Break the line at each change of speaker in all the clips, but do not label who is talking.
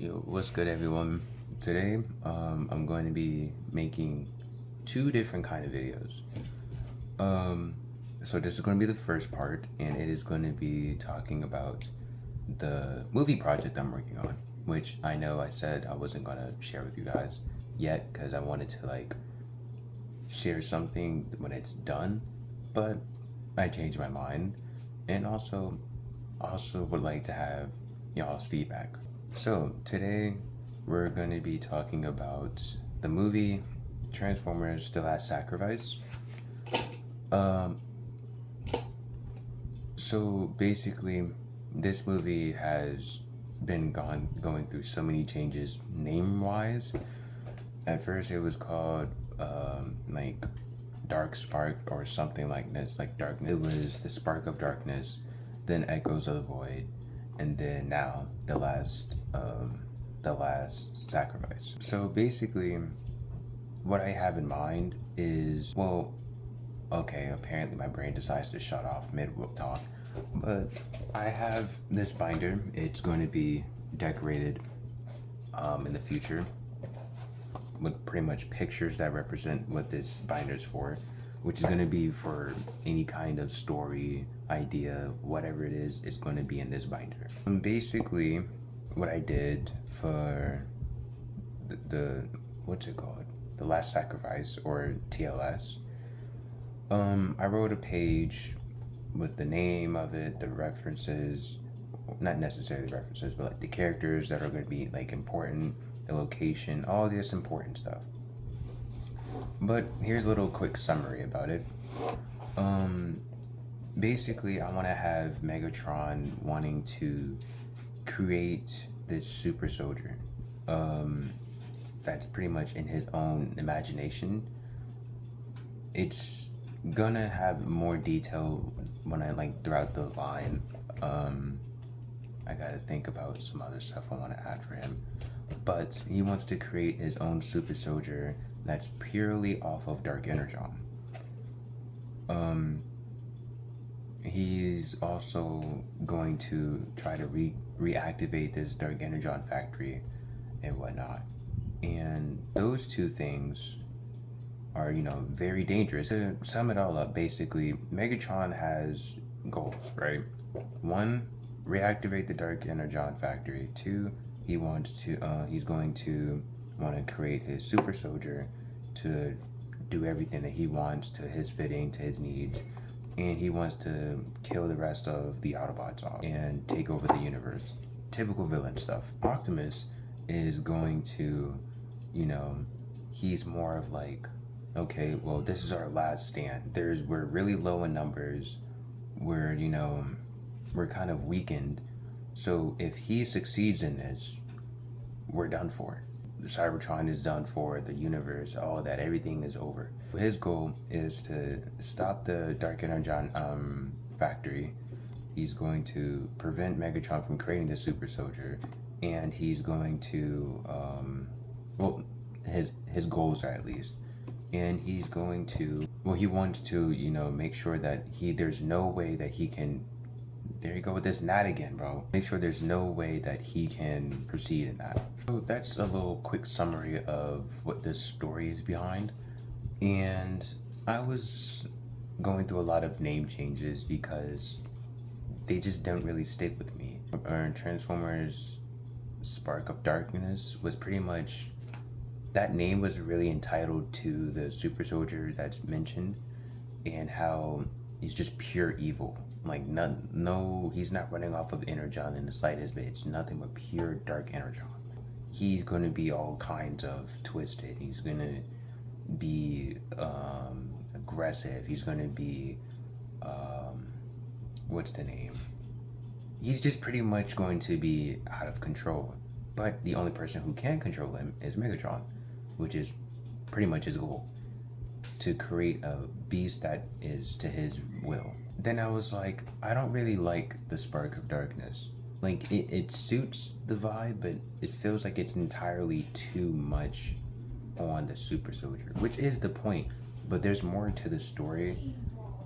Yo, what's good everyone? Today I'm going to be making two different kind of videos. So this is going to be the first part, and it is going to be talking about the movie project I'm working on, which I know I said I wasn't going to share with you guys yet because I wanted to share something when it's done, but I changed my mind, and also would like to have y'all's feedback. So today we're going to be talking about the movie Transformers: The Last Sacrifice. So basically, this movie has been going through so many changes name-wise. At first, it was called Dark Spark or something like this, like Darkness. It was the Spark of Darkness, then Echoes of the Void, and then now the last Sacrifice. So basically, what I have in mind is, well, okay, apparently my brain decides to shut off mid-talk, but I have this binder. It's going to be decorated in the future with pretty much pictures that represent what this binder is for, which is going to be for any kind of story, idea, whatever it is going to be in this binder. Basically, what I did for the what's it called? The Last Sacrifice, or TLS. I wrote a page with the name of it, the references, not necessarily references, but like the characters that are going to be important, the location, all this important stuff. But here's a little quick summary about it. Basically, I want to have Megatron wanting to create this super soldier. That's pretty much in his own imagination. It's gonna have more detail when I throughout the line. I gotta think about some other stuff I want to add for him, but he wants to create his own super soldier that's purely off of Dark Energon. He's also going to try to reactivate this Dark Energon factory and whatnot, and those two things are, very dangerous. To sum it all up, basically, Megatron has goals, right? 1, reactivate the Dark Energon factory. 2, he's going to want to create his super soldier to do everything that he wants to his fitting, to his needs, and he wants to kill the rest of the Autobots off and take over the universe. Typical villain stuff. Optimus is going to, he's more of okay, well, this is our last stand. We're really low in numbers. We're kind of weakened. So if he succeeds in this, we're done for. The Cybertron is done for, the universe, all that, everything is over. His goal is to stop the Dark Energon factory. He's going to prevent Megatron from creating the super soldier, and he's going to, his goals are at least. And he's going to, he wants to, make sure that there's no way that he can, there you go with this gnat again, bro. Make sure there's no way that he can proceed in that. So that's a little quick summary of what this story is behind. And I was going through a lot of name changes because they just don't really stick with me. Transformers Spark of Darkness was pretty much, that name was really entitled to the super soldier that's mentioned and how he's just pure evil. He's not running off of Energon in the slightest bit. It's nothing but pure Dark Energon. He's going to be all kinds of twisted. He's going to be aggressive. He's going to be, what's the name? He's just pretty much going to be out of control. But the only person who can control him is Megatron, which is pretty much his goal, to create a beast that is to his will. Then I was like, I don't really like the Spark of Darkness. It suits the vibe, but it feels like it's entirely too much on the super soldier, which is the point. But there's more to the story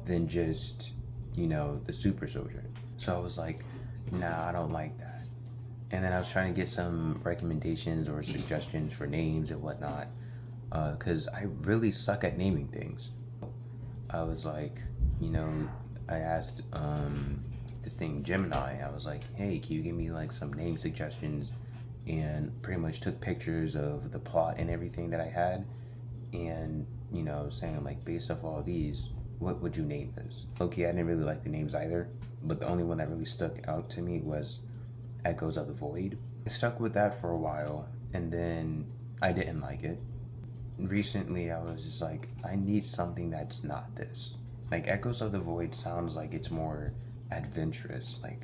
than just, the super soldier. So I was like, nah, I don't like that. And then I was trying to get some recommendations or suggestions for names and whatnot, because I really suck at naming things. I was like, you know, I asked this thing Gemini. I was like, hey, can you give me like some name suggestions? And pretty much took pictures of the plot and everything that I had, and saying like, based off all these, what would you name this? Okay, I didn't really like the names either, but the only one that really stuck out to me was Echoes of the Void. I stuck with that for a while, and then I didn't like it. Recently, I was just like, I need something that's not this. Like, Echoes of the Void sounds like it's more adventurous, like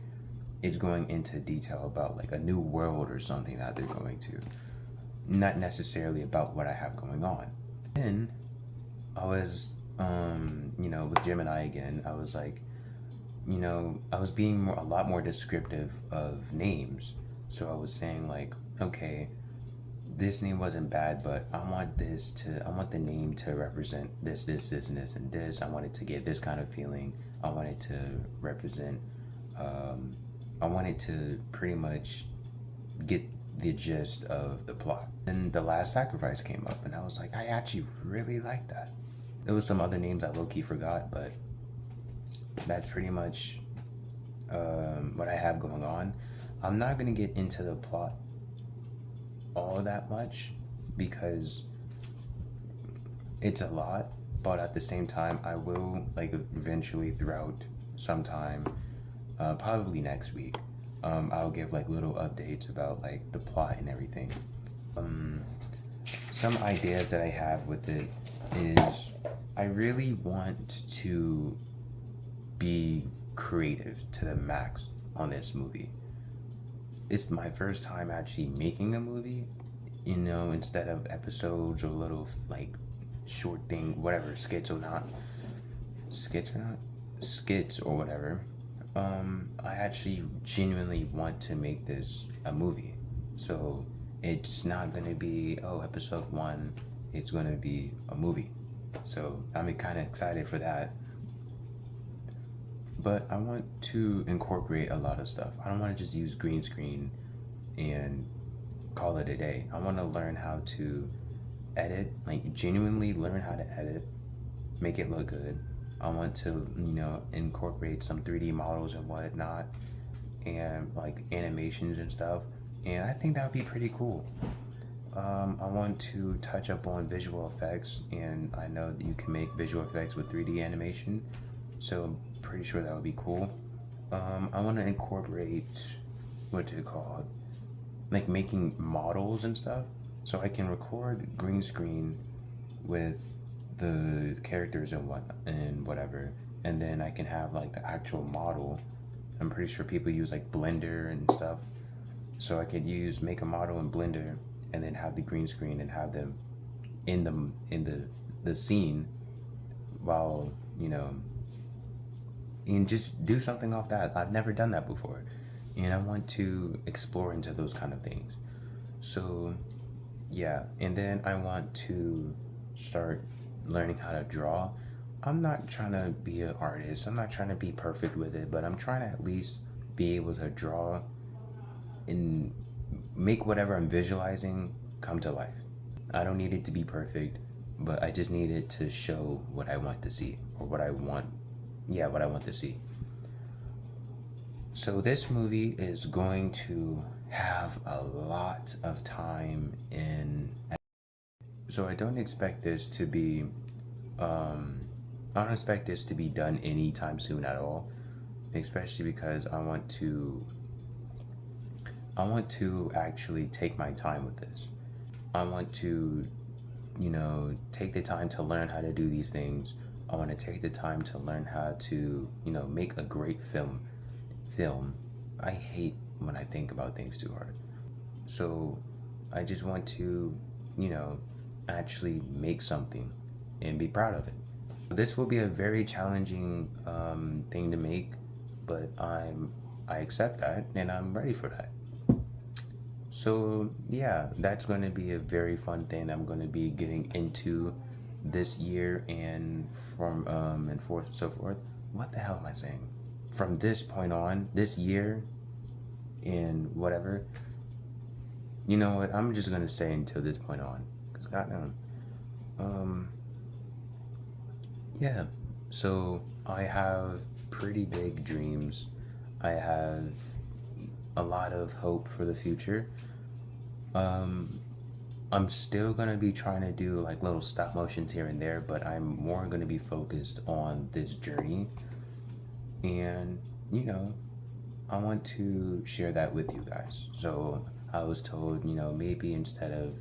it's going into detail about like a new world or something that they're going to, not necessarily about what I have going on. Then I was, with Gemini again, I was like, I was being a lot more descriptive of names. So I was saying like, okay, this name wasn't bad, but I want the name to represent this, and this. I want it to get this kind of feeling. I want it to represent, I want it to pretty much get the gist of the plot. And The Last Sacrifice came up, and I was like, I actually really like that. There was some other names I low-key forgot, but that's pretty much what I have going on. I'm not gonna get into the plot all that much because it's a lot, but at the same time I will, like, eventually throughout sometime, probably next week, I'll give like little updates about like the plot and everything. Some ideas that I have with it is I really want to be creative to the max on this movie. It's my first time actually making a movie, instead of episodes or little like short thing, whatever, skits or whatever. I actually genuinely want to make this a movie. So it's not gonna be, oh, episode 1, it's gonna be a movie. So I'm kind of excited for that. But I want to incorporate a lot of stuff. I don't want to just use green screen and call it a day. I want to learn how to edit, like genuinely learn how to edit, make it look good. I want to, incorporate some 3D models and whatnot, and like animations and stuff. And I think that would be pretty cool. I want to touch up on visual effects, and I know that you can make visual effects with 3D animation, so I'm pretty sure that would be cool. I want to incorporate, like making models and stuff, so I can record green screen with the characters and whatever, and then I can have like the actual model. I'm pretty sure people use like Blender and stuff, so I could make a model in Blender and then have the green screen and have them in the scene while, and just do something off that. I've never done that before, and I want to explore into those kind of things. So yeah, and then I want to start learning how to draw. I'm not trying to be an artist, I'm not trying to be perfect with it, but I'm trying to at least be able to draw and make whatever I'm visualizing come to life. I don't need it to be perfect, but I just need it to show what I want to see, or what I want to see. So this movie is going to have a lot of time in. So I don't expect this to be, I don't expect this to be done anytime soon at all, especially because I want to actually take my time with this. I want to, take the time to learn how to do these things. I want to take the time to learn how to, make a great film. I hate when I think about things too hard. So I just want to, actually make something and be proud of it. This will be a very challenging thing to make, but I accept that and I'm ready for that. So yeah, that's going to be a very fun thing I'm going to be getting into this year, and from and so forth. What the hell am I saying? From this point on, this year, and whatever. You know what? I'm just gonna say until this point on, cause goddamn. Yeah. So I have pretty big dreams. I have a lot of hope for the future. I'm still gonna be trying to do like little stop motions here and there, but I'm more gonna be focused on this journey. And you know, I want to share that with you guys. So I was told, you know, maybe instead of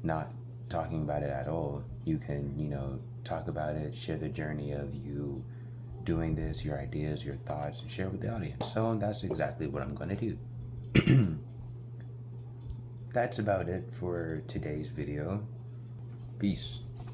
not talking about it at all, you can, you know, talk about it, share the journey of you doing this, your ideas, your thoughts, and share with the audience. So that's exactly what I'm gonna do. That's about it for today's video. Peace.